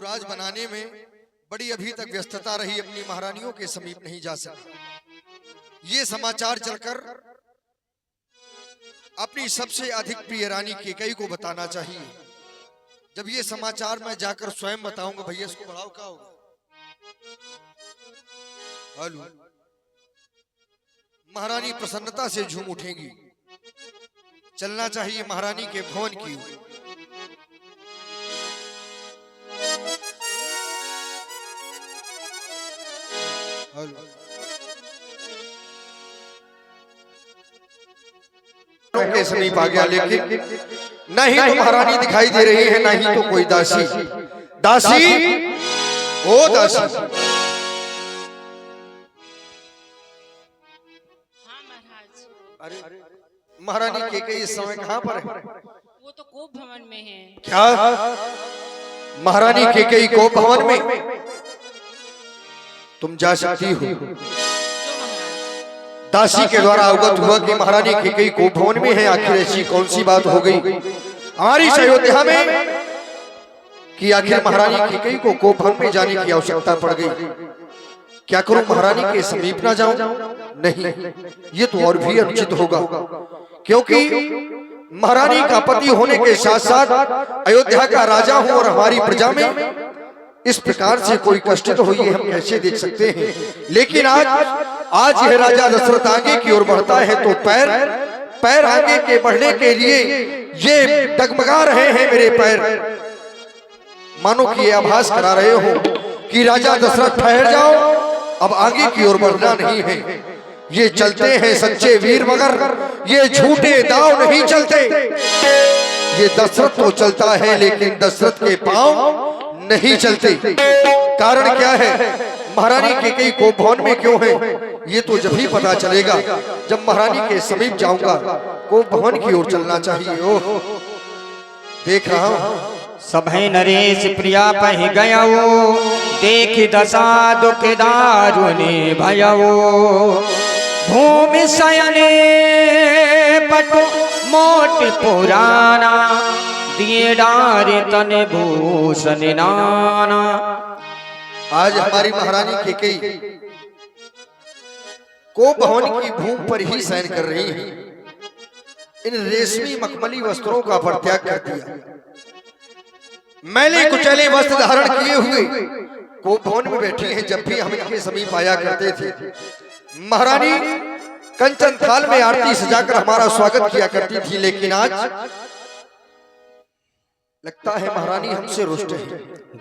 युवराज बनाने में बड़ी अभी तक व्यस्तता रही, अपनी महारानियों के समीप नहीं जा सका। ये समाचार चलकर अपनी सबसे अधिक प्रिय रानी कैकेयी को बताना चाहिए। जब ये समाचार मैं जाकर स्वयं बताऊंगा, भैया इसको बढ़ाओ, क्या होगा? हेलो, महारानी प्रसन्नता से झूम उठेंगी। चलना चाहिए महारानी के भवन की। हेलो, के समीप आ गया, लेकिन नहीं तो महारानी दिखाई दे रही है, नहीं तो कोई दासी। दासी, ओ दासी। हाँ महाराज। अरे महारानी कैकेयी इस समय कहाँ पर है? वो तो कोप भवन में है। क्या? महारानी कैकेयी कोप भवन में? तुम जा सकती हो। दासी के द्वारा अवगत हुआ कि महारानी कैकेयी कोप भवन में है। आखिर ऐसी कौन सी बात हो गई हमारी अयोध्या में कि आखिर महारानी कैकेयी को कोप भवन में जाने की आवश्यकता पड़ गई? क्या करूं, महारानी के समीप ना जाऊं? नहीं, ये तो और भी अनुचित होगा, क्योंकि महारानी का पति होने के साथ साथ अयोध्या का राजा हूं और हमारी प्रजा में इस प्रकार से कोई कष्ट तो हुई है, हम कैसे देख सकते हैं। लेकिन आज यह राजा दशरथ आगे की ओर बढ़ता है तो पैर आगे के बढ़ने के लिए ये डगमगा रहे हैं मेरे पैर, मानो कि ये आभास करा रहे हो कि राजा दशरथ ठहर जाओ, अब आगे की ओर बढ़ना नहीं है। ये चलते हैं सच्चे वीर, मगर ये झूठे दाव नहीं चलते। ये दशरथ तो चलता है, लेकिन दशरथ के पांव नहीं चलते। कारण क्या है? महारानी कैकेयी कोप भवन में क्यों है, ये तो जब ही पता चलेगा जब महारानी के समीप जाऊंगा। कोप भवन की ओर चलना चाहिए। ओह, देख रहा हूं सभै नरेश प्रिया पह गयो, देख दशा दुख दारुणे भयो। भूमि शयने पटु मोट पुराना, दिए डारे तन भूषण नाना। आज हमारी महारानी कैकेयी कोप भवन की भूमि पर ही शयन कर रही है। इन रेशमी मखमली वस्त्रों का परित्याग कर दिया, मैले कुचले वस्त्र धारण किए हुए कोप भवन में बैठी हैं। जब भी हम इनके समीप आया करते थे, महारानी कंचन थाल में आरती सजाकर हमारा स्वागत किया करती थी, लेकिन आज लगता है महारानी हमसे रुष्ट है।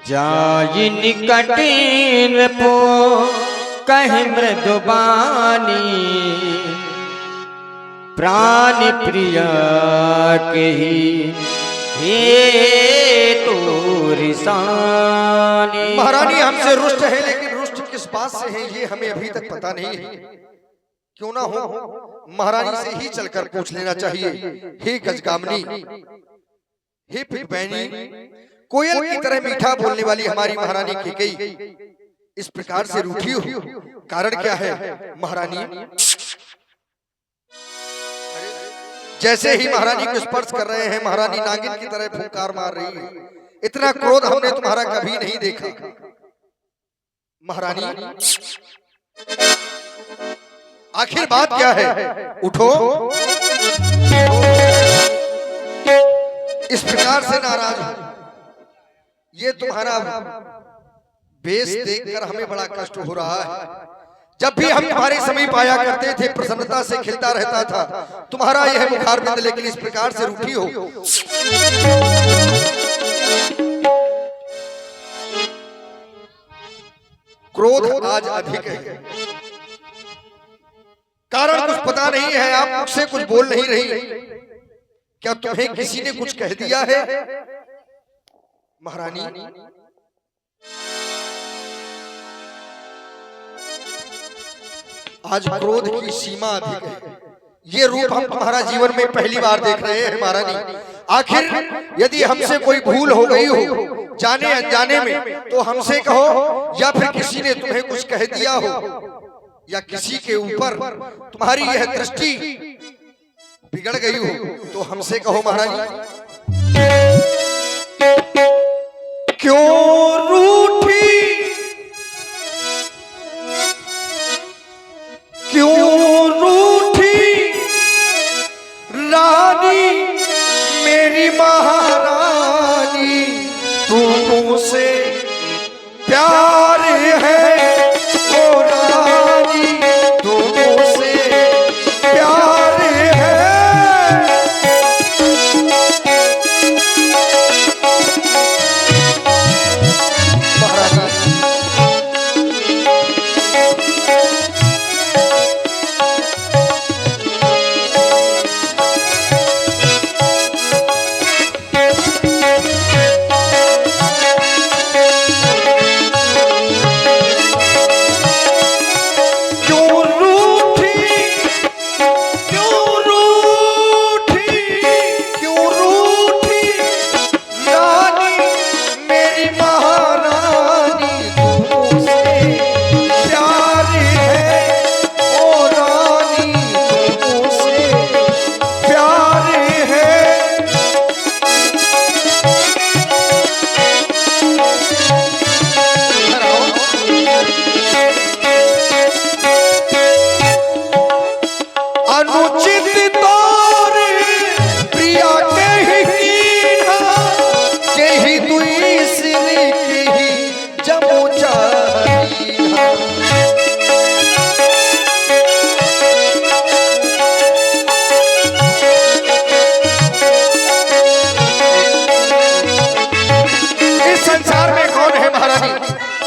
जाई निकटीन पो कह मृदुबानी, प्राण प्रिया के ही हे तो रिसानी। महारानी हमसे रुष्ट है, लेकिन रुष्ट किस बात से है ये हमें अभी तक पता नहीं है। क्यों ना हो, महारानी से ही चलकर पूछ लेना चाहिए। हे गजगामनी, हे फिटबैनी, कोयल की तरह मीठा बोलने वाली हमारी महारानी कैकेयी इस प्रकार से रूठी हो, कारण क्या है? महारानी जैसे ही महारानी को स्पर्श कर रहे हैं, महारानी नागिन की तरह फुंकार मार रही है। इतना क्रोध हमने तुम्हारा कभी नहीं देखा। महारानी, आखिर बात क्या है? उठो। इस प्रकार से नाराज हो, ये तुम्हारा बेस देखकर हमें बड़ा कष्ट हो रहा है। जब भी हम तुम्हारे समीप आया करते थे, प्रसन्नता से खिलता रहता था तुम्हारा यह मुखारबिंद, लेकिन इस प्रकार से रूठी हो। क्रोध आज अधिक है, कारण कुछ पता नहीं है। आप मुझसे कुछ बोल नहीं रही, क्या तुम्हें किसी ने कुछ कह दिया है? महारानी, आज क्रोध की सीमा अधिक है। ये रूप हम तुम्हारा जीवन में पहली बार देख रहे हैं महारानी। आखिर यदि हमसे कोई भूल हो गई हो जाने अनजाने में, तो हमसे कहो, या फिर किसी ने तुम्हें कुछ कह दिया हो, या किसी के ऊपर तुम्हारी यह दृष्टि बिगड़ गई हो, तो हमसे कहो महारानी। क्यों रूठी, क्यों रूठी रानी मेरी महारानी, तू मुझसे प्यार है ओ रानी, तू मुझसे प्यार है।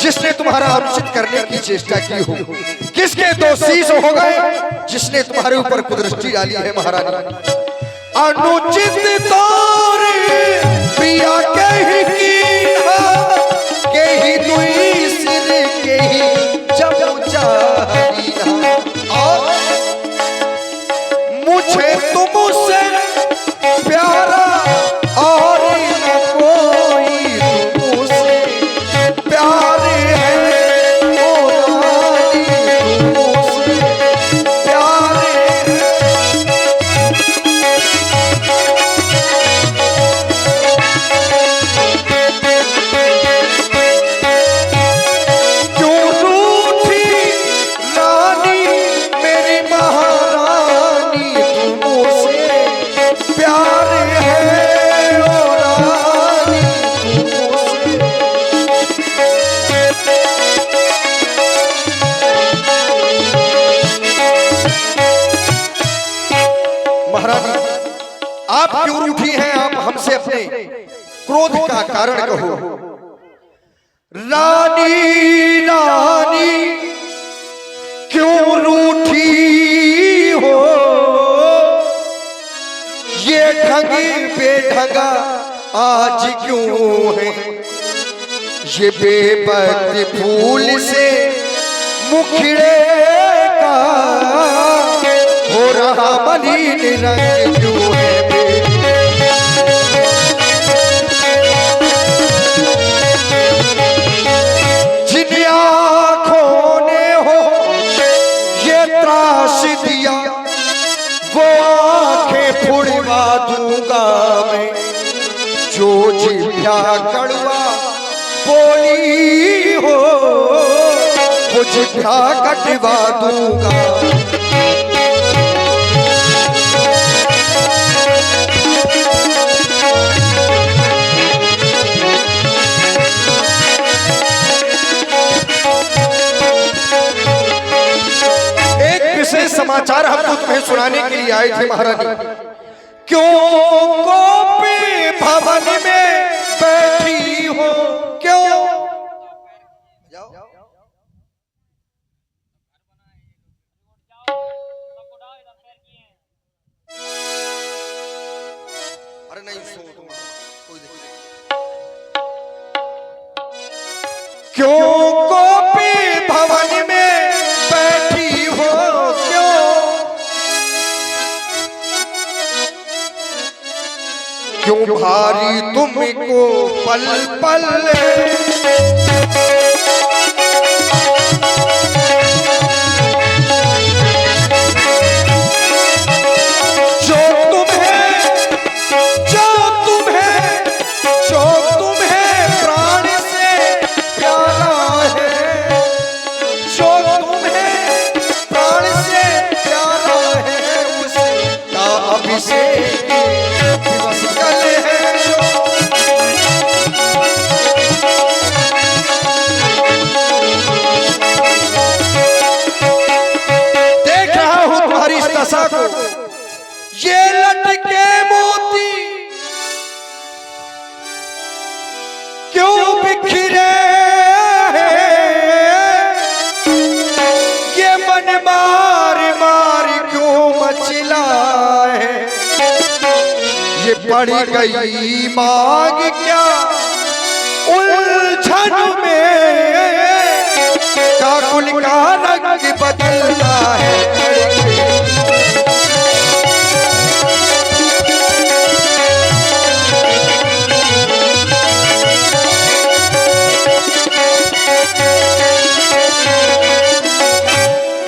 जिसने तुम्हारा अनुचित करने की चेष्टा की हो, किसके दो शीश हो गए जिसने तुम्हारे ऊपर कुदृष्टि डाली है महारानी। अनुचित तौर प्रिया के ही दुई सिर के ही जमुचारी, और मुझे तुमसे प्यारा और न कोई, तुमसे प्यार आप क्यों रूठी हैं? आप हमसे अपने क्रोध का कारण कहो। रानी रानी क्यों रूठी हो, ये ढंगी बेढंगा आज क्यों है, ये बेपत्ती फूल से मुखड़े का हो रहा मलिन रंग क्यों है। जिन आँखों ने हो ये त्रास दिया, वो आँखें फुड़वा दूंगा मैं, जो जिभ्या कड़वा बोली हो वो जिभ्या कटवा दूंगा। समाचार हम तो तुम्हें सुनाने के लिए आए थे महारानी। क्यों गोपी भवन में बैठी हो, क्यों? अरे नहीं सो तुम, कोई क्यों गोपी भवन में बैठी हो, क्यों भारी तुमको पल पल जो तुम्हें प्राण पड़ गई मांग क्या उलझन में, काकुल का रंग बदलता है।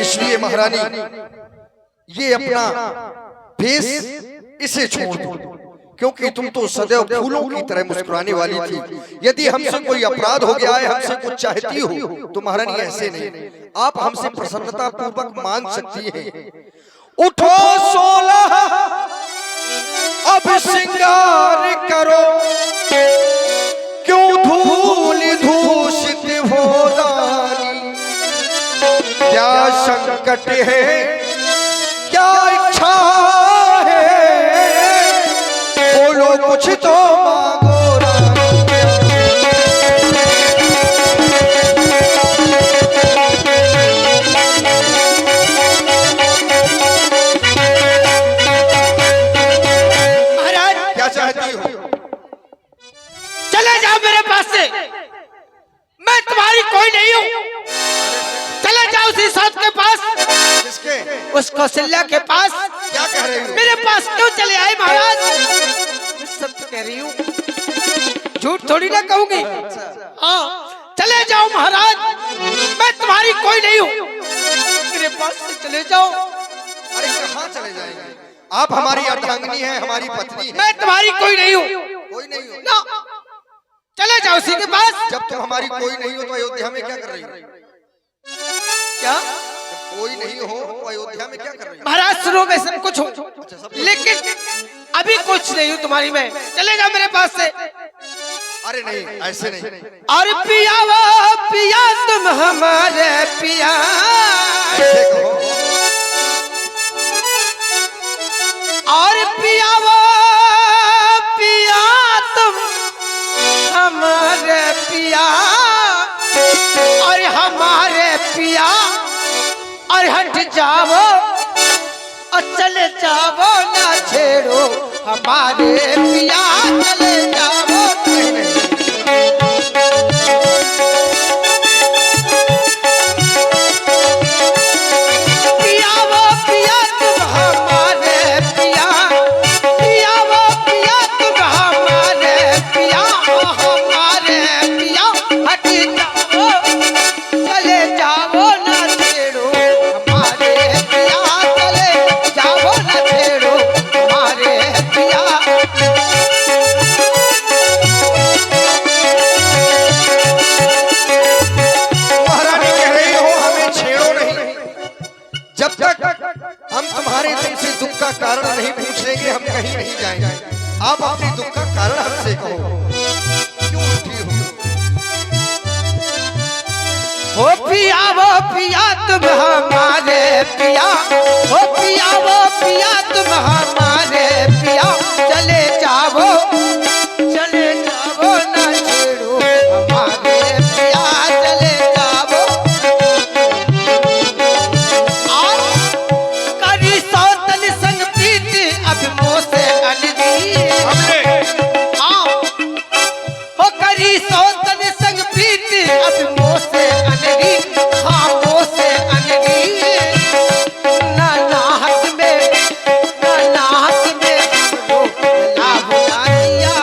इसलिए महारानी ये अपना भेष इसे छोड़ दो, क्योंकि तुम तो सदैव फूलों की तरह मुस्कुराने वाली थी। यदि हमसे कोई अपराध हो गया है, हमसे कुछ चाहती हो, तो महारानी ऐसे नहीं, आप हमसे प्रसन्नता पूर्वक मांग सकती हैं। उठो 16 अब श्रृंगार करो, क्यों धूल दूषित हो रानी। क्या संकट है, क्या इच्छा है, बोलो कुछ तो मांगो रानी। महाराज क्या चाहती हो? चले जाओ मेरे पास से, मैं तुम्हारी कोई नहीं हूँ। चले जाओ उसी साथ के पास, किसके? उस कौशल्या के पास। क्या कह रही हो? मेरे पास क्यों चले आए महाराज? मैं सत्य कह रही हूँ, झूठ थोड़ी ना कहूंगी। हाँ चले जाओ महाराज, मैं तुम्हारी कोई नहीं हूँ, मेरे पास से चले जाओ। अरे कहाँ चले जाएंगे? आप हमारी अर्धांगिनी हैं, हमारी पत्नी हैं। मैं तुम्हारी कोई नहीं हूँ। कोई नहीं हो। ना, चले जाओ उसी के पास। जब तुम हमारी कोई नहीं हो तो अयोध्या में क्या कर रही हो? क्या जब कोई नहीं हो तो अयोध्या में क्या कर रही हो? महाराज सुनो, मैं सब कुछ हूँ, लेकिन अभी कुछ नहीं हूँ तुम्हारी मैं। चले जाओ मेरे पास से। अरे नहीं, ऐसे नहीं। और पिया वो पिया तुम हमारे पिया, ऐसे कहो। और पिया वो पिया तुम हमारे पिया, और हमारे पिया, और हट जाओ और चले जाओ, ना छेड़ो हमारे पिया, चले जाओ। पिया वो पिया तुम हमारे पिया, पिया वो पिया तुम हमारे पिया, हमारे पिया, हट जाओ चले जाओ, ना छेड़ो हमारे पिया, चले जाओ ना छेड़ो हमारे पिया। महारानी कह रही हो हमें छेड़ो नहीं। जब तक हम तुम्हारे दिल से दुख का कारण नहीं पूछ लेंगे, हम कहीं नहीं जाएंगे। आप अपने दुख का कारण हमसे कहो, क्यों उठी हो? ओ पिया वो पिया तुम हमारे पिया, ओ पिया वो पिया तुम हमारे पिया, चले जाओ ना छेड़ो हमारे पिया, चले जाओ। और करी सौतन संग प्रीति अब मोह से अनदी, हाँ हो करी सौतन संग प्रीति अब मोह से अनदी, हाँ मोह से अनदी। ना नाहक में हमको भुला भुला दिया,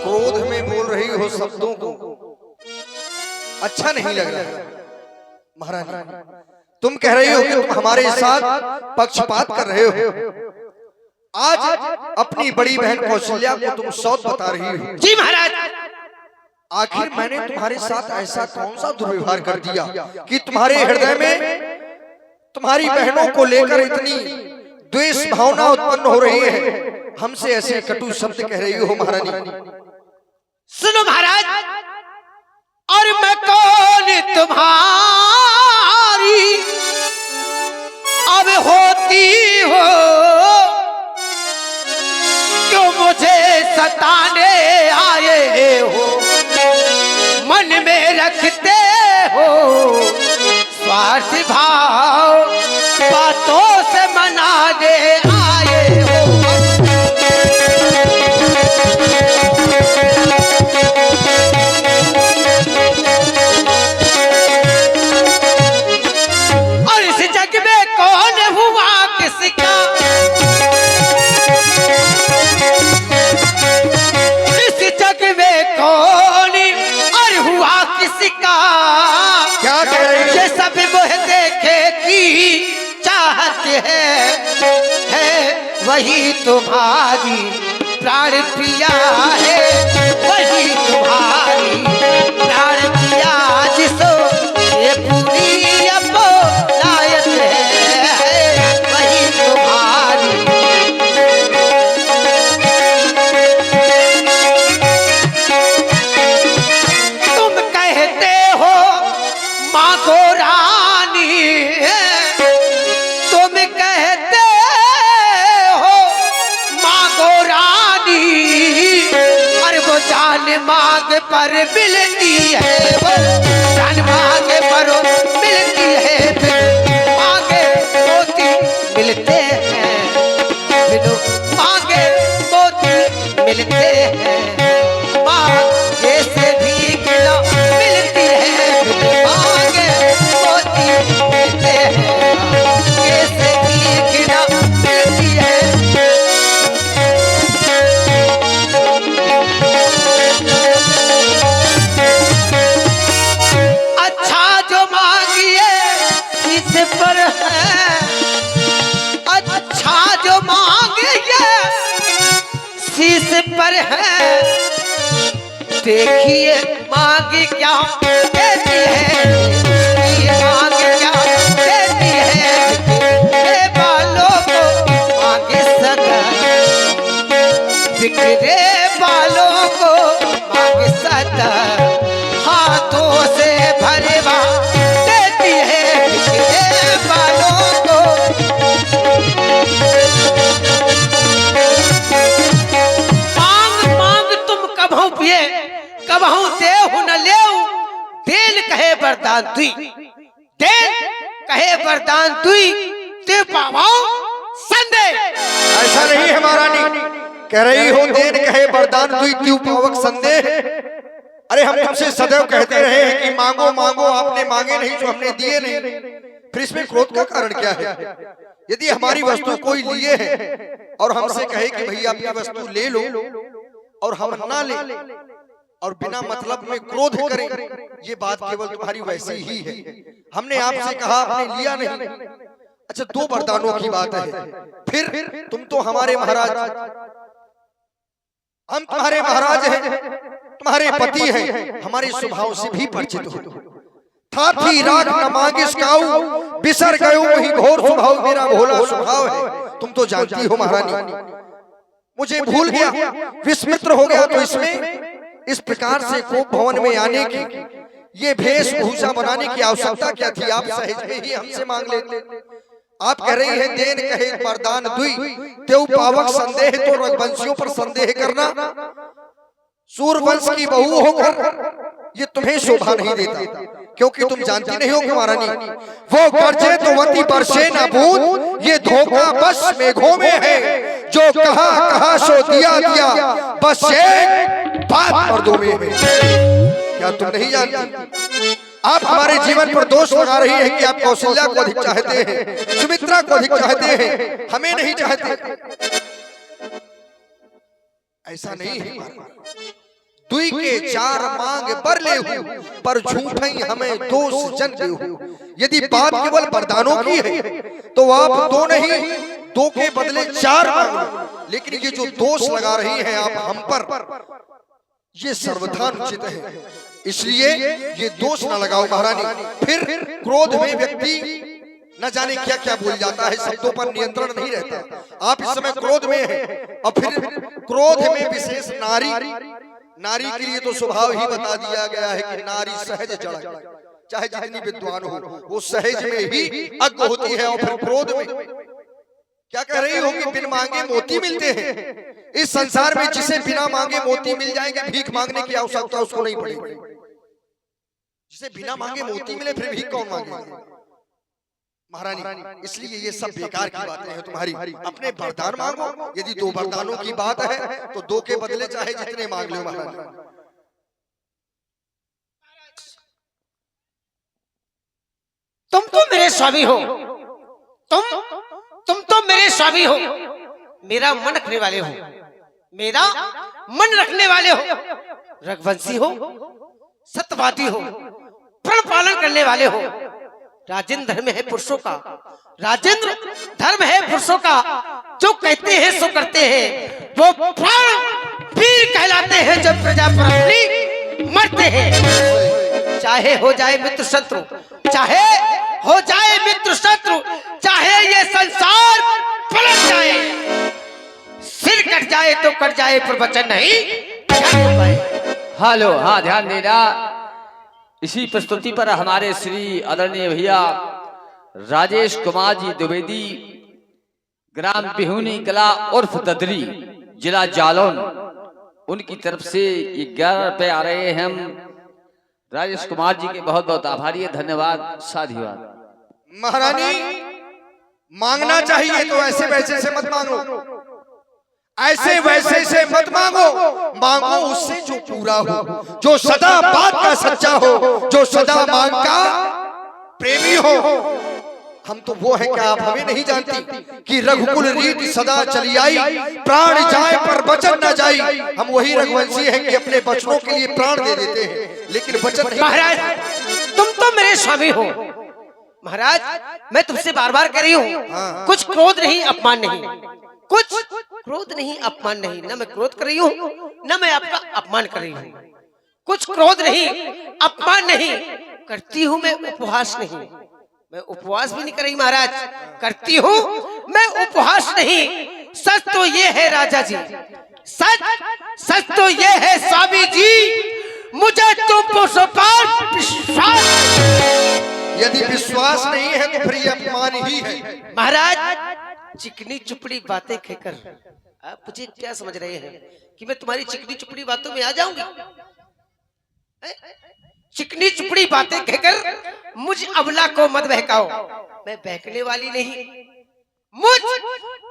क्रोध में बोल रही हो शब्दों को, अच्छा नहीं लग रहा है। महारानी, तुम कह रही हो कि तुम हमारे साथ पक्षपात कर रहे हो। आज अपनी बड़ी बहन कौशल्या को तुम सौत बता रही हो। जी महाराज। आखिर मैंने तुम्हारे साथ ऐसा कौन सा दुर्व्यवहार कर दिया कि तुम्हारे हृदय में तुम्हारी बहनों को लेकर इतनी द्वेष भावना उत्पन्न हो रही है, हमसे ऐसे कटु शब्द कह रही हो। महारानी सुनो महाराज, और मैं कौन तुम्हारी अब होती हो, क्यों मुझे सताने आए हो, मन में रखते हो स्वार्थ भाव, बातों से मना दे आए हो। और इस जग में कौन हुआ किसका, इस जग में कौन और हुआ किसका, क्या कह रही हो? ये सब मोह देखे की चाहते है वही तुम्हारी प्राण प्रिया है, वही तुम्हारी प्राण प्रिया, जिसो ये पूरी अपनायत है, वही तुम्हारी। तुम कहते हो माँ को रानी, तुम कहते हो माँ को रानी, और वो जान मांग पर मिलती है, वो जान मांग पर मिलती है, फिर मांगे मोती मिलते हैं, बिनु मांगे मोती मिलते हैं, मांगे से भी गिला मिलती है, बिनु मांगे मोती मिलते हैं, मांगे से भी गिला मिलती है। अच्छा जो मांगिए इस पर है, अच्छा जो मांगिए शीश पर है, देखिए मांग क्या देती है, ये मांग क्या देती है, बिखरे बालों को मांगे सदा, बिखरे बालों को मांगे सदा, हाथों से भरवा देती है, बिखरे बालों को। मांग मांग तुम कभू पिए, कबहू देहु न लेऊ, देन कहे वरदान दुई, देन कहे वरदान दुई, ते पावाओ संदेह। ऐसा नहीं है महारानी, कह रही हो देन कहे वरदान दुई त्यू पावक संदेह। अरे हम तुमसे सदैव कहते रहे हैं कि मांगो मांगो, आपने मांगे नहीं जो हमने दिए नहीं, फिर इसमें क्रोध का कारण क्या है? यदि हमारी वस्तु कोई लिए है और हमसे कहे कि भैया अपनी वस्तु ले लो और हम ना ले और बिना मतलब में क्रोध करें, ये बात केवल तुम्हारी वैसी ही है। हमने आपसे कहा, आपने लिया नहीं। अच्छा, दो वरदानों की बात है, फिर तुम तो हमारे महाराज, हम तुम्हारे महाराज हैं, तुम्हारे पति हैं, हमारे स्वभाव से भी परिचित हो। थाथी राख न मांगिस काऊ, बिसर गयो वही घोर स्वभाव, मेरा भोला स्वभाव है, तुम तो जानती हो महारानी। मुझे भूल गया, विस्मित्र हो गया, तो इसमें इस प्रकार से कोप भवन में आने की, ये वेशभूषा बनाने की आवश्यकता क्या थी? आप सहज में ही हमसे मांग लेते। आप कह रही हैं देन कहे वरदान दुई तेऊ पावक संदेह, तो रघुवंशियों पर संदेह करना, सूरवंश की बहू होकर ये तुम्हें शोभा नहीं देता, क्योंकि तुम जानती नहीं हो कि महारानी, वो बरसे तो वती बरसे ना बूंद, ये धोखा बस मेघों में है, जो कहा कहा सो दिया दिया, बस एक बात मर्दों में है। क्या तुम नहीं जानती? आप हमारे जीवन पर दोष लगा रही हैं कि आप कौशल्या को अधिक चाहते हैं, सुमित्रा को अधिक चाहते हैं, हमें नहीं चाहते। ऐसा नहीं है, दुई के चार मांग बर ले पर झूठई हमें दोष जन देहु। यदि बात केवल वरदानों की है तो आप दो नहीं, दो के बदले चार मांग लो, लेकिन ये जो दोष लगा रही हैं आप हम पर, ये सर्वथा अनुचित है, इसलिए ये दोष न लगाओ महारानी। फिर क्रोध में व्यक्ति न जाने क्या क्या बोल जाता है, शब्दों पर नियंत्रण नहीं रहता। आप इस समय क्रोध में हैं और फिर क्रोध में विशेष नारी के लिए तो स्वभाव ही बता दिया गया है कि नारी सहज जड़, चाहे जितनी विद्वान हो वो सहज में ही अज्ञ होती है। और फिर क्रोध में क्या कह रही हो कि बिन मांगे मोती मिलते हैं। इस संसार में जिसे बिना मांगे मोती मिल जाएंगे, भीख मांगने की आवश्यकता उसको नहीं पड़ेगी। जिसे बिना मांगे मोती मिले फिर भीख कौन मांगे महारानी। इसलिए ये सब बेकार की बातें हैं तुम्हारी। अपने वरदान मांगो, यदि दो वरदानों की बात है तो दो के बदले चाहे जितने मांग लो महारानी। तुम तो मेरे स्वामी हो, तुम तो मेरे स्वामी हो, मेरा मन रखने वाले हो, मेरा मन रखने वाले हो, रघुवंशी हो, सत्यवादी हो, प्रण पालन करने वाले हो। राजेंद्र धर्म है पुरुषों का, राजेंद्र धर्म है पुरुषों का, जो कहते हैं सो करते हैं, वो प्राण वीर कहलाते हैं जब प्रजा पर अपनी मरते हैं। चाहे हो जाए मित्र शत्रु, चाहे हो जाए मित्र शत्रु, चाहे ये संसार पलट जाए, सिर कट जाए तो कट जाए पर वचन नहीं। हेलो, हाँ ध्यान देना। इसी प्रस्तुति पर हमारे श्री आदरणीय भैया राजेश कुमार जी द्विवेदी, ग्राम बिहुनी कला उर्फ ददरी, जिला जालौन, उनकी तरफ से 11 रुपए आ रहे हैं। हम राजेश कुमार जी के बहुत बहुत आभारी है, धन्यवाद, साधुवाद। महारानी मांगना चाहिए तो ऐसे वैसे से मत मांगो, ऐसे वैसे से मत मांगो, मांगो उससे जो पूरा हो, जो सदा बात का सच्चा हो, जो सदा मांग का प्रेमी हो। हम तो वो हैं, क्या आप हमें नहीं जानती कि रघुकुल रीत सदा चली आई, प्राण जाए पर वचन न जाई। हम वही रघुवंशी हैं कि अपने बचनों के लिए प्राण दे देते हैं, लेकिन वचन नहीं। महाराज तुम तो मेरे स्वामी हो, महाराज मैं तुमसे बार बार कह रही हूँ, कुछ क्रोध नहीं, अपमान नहीं, कुछ क्रोध नहीं, अपमान नहीं। न मैं क्रोध कर रही हूँ, न मैं आपका अपमान कर रही हूँ। कुछ क्रोध नहीं, अपमान नहीं करती हूँ मैं, उपवास नहीं, मैं उपवास भी नहीं कर रही महाराज, करती हूँ मैं उपवास नहीं। सच तो ये है राजा जी, सच तो ये है स्वामी जी, मुझे तुम पर विश्वास। यदि विश्वास नहीं है तो फिर ये अपमान ही है। महाराज चिकनी चुपड़ी बातें कहकर आप मुझे क्या समझ रहे हैं कि मैं तुम्हारी चिकनी चुपड़ी बातों में आ जाऊंगी? चिकनी चुपड़ी बातें कहकर मुझ अबला को मत बहकाओ, मैं बहकने वाली नहीं, मुझ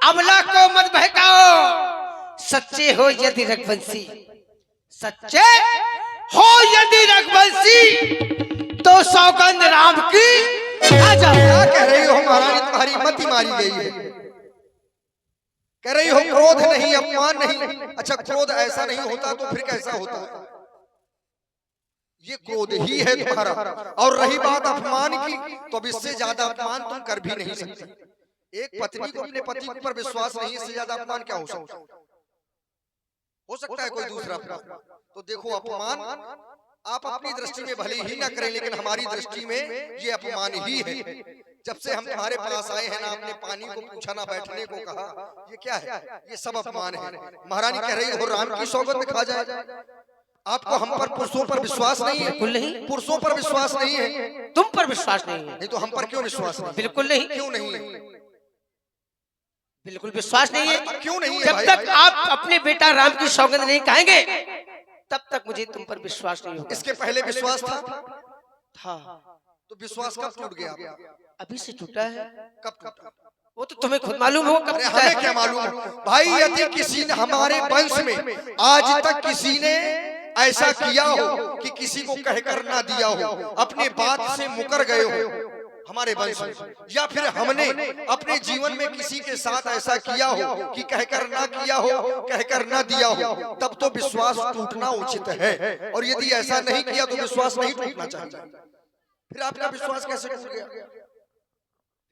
अबला को मत बहकाओ। सच्चे हो यदि रघुवंशी, सच्चे हो यदि रघुवंशी, तो सौगंध राम की आ जाओ। क्या कह रही हो महारानी, तुम्हारी मति मारी गई है। कह रही हो क्रोध नहीं, अपमान नहीं। अच्छा क्रोध ऐसा नहीं होता तो फिर कैसा होता? ये क्रोध ही है तुम्हारा। और रही बात अपमान की, तो अब इससे ज्यादा अपमान तुम कर भी नहीं सकते। एक पत्नी को अपने पति पर विश्वास नहीं, इससे ज्यादा अपमान क्या हो सकता है कोई दूसरा अपमान? तो देखो अपमान आप अपनी दृष्टि में भले ही ना करें, लेकिन हमारी दृष्टि में ये अपमान ही है। जब से हम तुम्हारे पास आए हैं ना, आपने पानी को पूछा ना बैठने को कहा, ये क्या है? ये सब अपमान है। महारानी कह रही हो राम की सौगंध खा जाए। आपको हम पर पुरुषों पर विश्वास नहीं है? बिल्कुल नहीं। पुरुषों पर विश्वास नहीं है? तुम पर विश्वास नहीं है? नहीं तो हम पर क्यों विश्वास नहीं? बिल्कुल नहीं। क्यों नहीं है? बिल्कुल विश्वास नहीं है। क्यों नहीं है? जब तक आप अपने बेटा राम की सौगंध नहीं खाएंगे तब तक मुझे तुम पर विश्वास नहीं होगा। इसके पहले विश्वास था? तो विश्वास कब टूट गया? अभी से टूटा है। कब टूटा? वो तो तुम्हें खुद मालूम हो कब टूटा हमें है। क्या मालूम भाई? यदि किसी ने हमारे वंश में आज तक किसी ने ऐसा किया हो कि किसी को कहकर ना दिया हो, अपने बात से मुकर गए हो, हमारे वंश में, या फिर हमने अपने जीवन में किसी के साथ ऐसा किया हो कि कहकर ना किया हो, कहकर ना दिया हो, तब तो विश्वास टूटना उचित है। और यदि ऐसा नहीं किया तो विश्वास नहीं टूटना चाहिए। फिर आपका विश्वास कैसे टूट गया?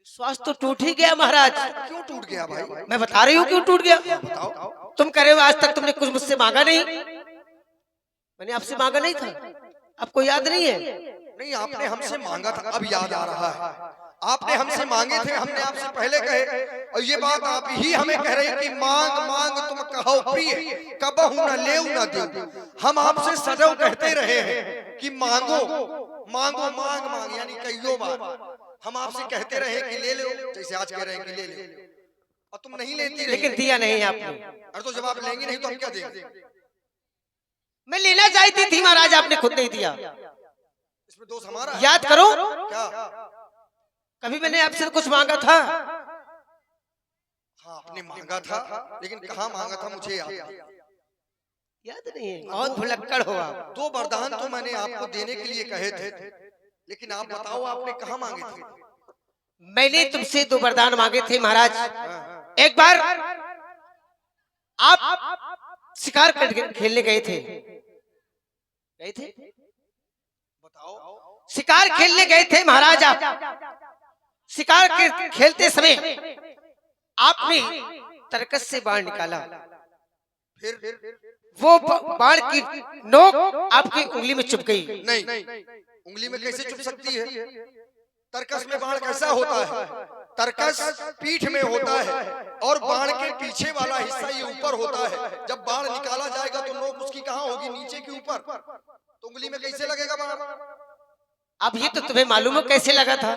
विश्वास तो टूट ही गया महाराज। क्यों टूट गया भाई? मैं बता रही हूँ क्यों टूट गया। बताओ। तुम कह रहे हो आज तक तुमने कुछ मुझसे मांगा नहीं। मैंने आपसे मांगा नहीं था, आपको याद नहीं है? नहीं, आपने हमसे मांगा था, अब याद आ रहा है। आपने हमसे मांगे थे, हमने आपसे पहले कहे, और ये बात आप ही हमें कह रहे हैं कि मांग मांग तुम कहो प्रिय, कबहु न लेऊ न देऊ। हम आपसे सदैव कहते रहे हैं कि मांगो मांगो, मांग मांग, यानी कईयों बार हम आपसे कहते रहे कि ले लो, जैसे आज कह रहे हैं कि ले लो, और तुम नहीं लेती रही। लेकिन दिया नहीं आपने। अरे तो जब आप लेंगे नहीं तो हम क्या देंगे? मैं लेना चाहती थी महाराज, आपने खुद नहीं दिया। इसमें दोष हमारा है। याद करो, क्या? कभी मैंने आपसे कुछ मांगा था? हाँ, आपने मांगा था, लेकिन कहाँ मांगा था मुझे याद नहीं। याद नहीं है? बहुत भुलक्कड़ हो आप। 2 वरदान तो मैंने आपको देने के लिए कहे थे, लेकिन आप बताओ आपने कहाँ मांगे थे? मैंने तुमसे 2 वरदान मांगे थे महाराज। एक बार आप शिकार खेलने गए थे। बताओ। शिकार खेलने गए थे महाराज। आप शिकार खेलते समय आपने तरकस से बाण निकाला। फिर वो बाण की नोक आपकी उंगली में चुभ गई। नहीं, उंगली में कैसे चुभ सकती है? तरकस में बाण कैसा होता है? तरकस पीठ में होता है और बाण के पीछे वाला हिस्सा ये ऊपर होता है। जब बाण निकाला जाएगा तो नोक उसकी कहाँ होगी? नीचे के ऊपर। तो उंगली में कैसे लगेगा बाण? अब ये तो तुम्हें मालूम है कैसे लगा था?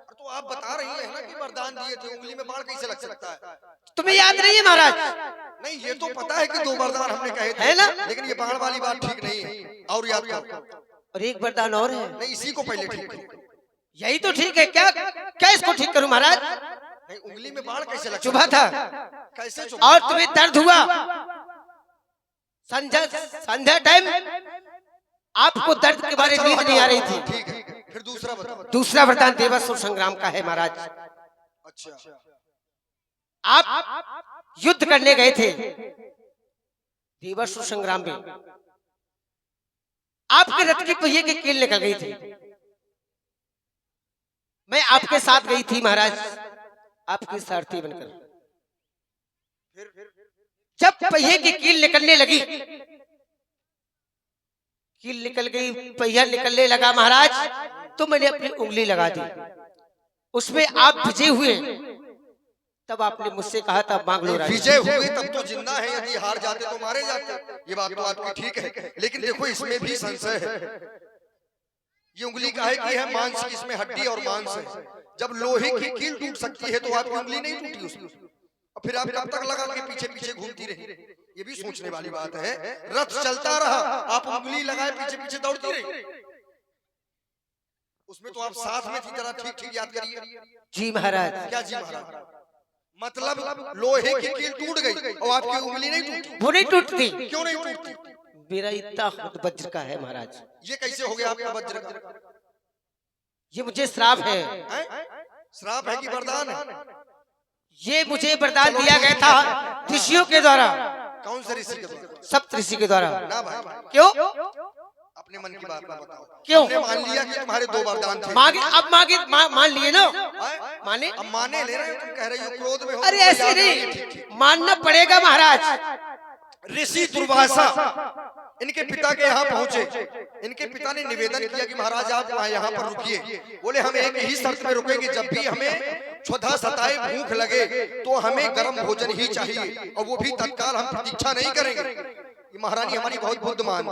तो आप बता रही है ना कि वरदान दिए थे, उंगली में बाण कैसे लग सकता है? तुम्हें याद नहीं है महाराज? नहीं, ये तो पता है कि 2 वरदान हमने कहे थे, है ना? लेकिन ये बाण वाली बात ठीक नहीं है। और याद करो। और एक वरदान और है। नहीं, इसी को पहले ठीक करो। यही तो ठीक है। क्या क्या इसको ठीक करूं महाराज? नहीं, उंगली में बाण कैसे लग चुभा था? कैसे चुभा? और तुम्हें दर्द हुआ? संध्या टाइम आपको दर्द के बारे में नींद नहीं आ रही थी। ठीक है, फिर दूसरा बताओ। दूसरा वरदान देवासुर संग्राम का है महाराज। अच्छा, आप युद्ध करने गए थे देवासुर संग्राम में। आपके रथ की पहिए की कील निकल गई थी। मैं आपके साथ गई थी महाराज, आपकी सारथी बनकर। जब पहिए की कील निकलने लगी, कील निकल गई, पहिया निकलने लगा महाराज, तो मैंने अपनी उंगली लगा दी। उसमें आप भिजे हुए। तब आपने मुझसे कहा था मांग लो राजा। विजय हुए तब तो जिंदा है, यदि हार जाते तो मारे जाते। ये बात तो आपकी ठीक है, लेकिन देखो इसमें भी संशय है। ये उंगली काहे की है? मांस की, इसमें हड्डी और मांस है। जब लोहे की कील टूट सकती है तो आपकी उंगली नहीं टूटी उसमें, और फिर आप कब तक लगा के पीछे पीछे घूमती रही? ये भी सोचने वाली बात है। रथ चलता रहा, आप उंगली लगाए पीछे पीछे दौड़ती रही। उसमें तो आप साथ में थी। जरा ठीक ठीक याद करिए। जी महाराज। क्या जी महाराज? मतलब लोहे की कील टूट गई और आपकी उंगली नहीं टूटी? वो नहीं टूटती। क्यों नहीं टूटती? मेरा इतना खुद वज्र का है महाराज। ये कैसे हो गया आपका वज्र का? ये मुझे श्राप है। श्राप है कि वरदान है? ये मुझे वरदान दिया गया था ऋषियों के द्वारा। कौन से ऋषि के द्वारा? सप्त ऋषि के द्वारा। ना भाई, क्यों? अपने मन की बात ना बताओ। क्यों? हमने मान लिया कि तुम्हारे 2 वरदान थे। मांगे, अब मांगे, मान लिए ना? माने? अब माने ले रहे हो? तुम कह रही हो क्रोध में हो। अरे ऐसे नहीं, मानना पड़ेगा महाराज। ऋषि दुर्वासा इनके पिता के यहाँ पहुंचे। इनके पिता ने निवेदन किया कि महाराज आप यहाँ पर रुकिए। बोले हम एक ही शर्त में रुकेंगे, जब भी हमें क्षुधा सताए, भूख लगे तो हमें गर्म भोजन ही चाहिए, और वो भी तत्काल, हम प्रतीक्षा नहीं करेंगे। ये महारानी हमारी बहुत बुद्धिमान थी।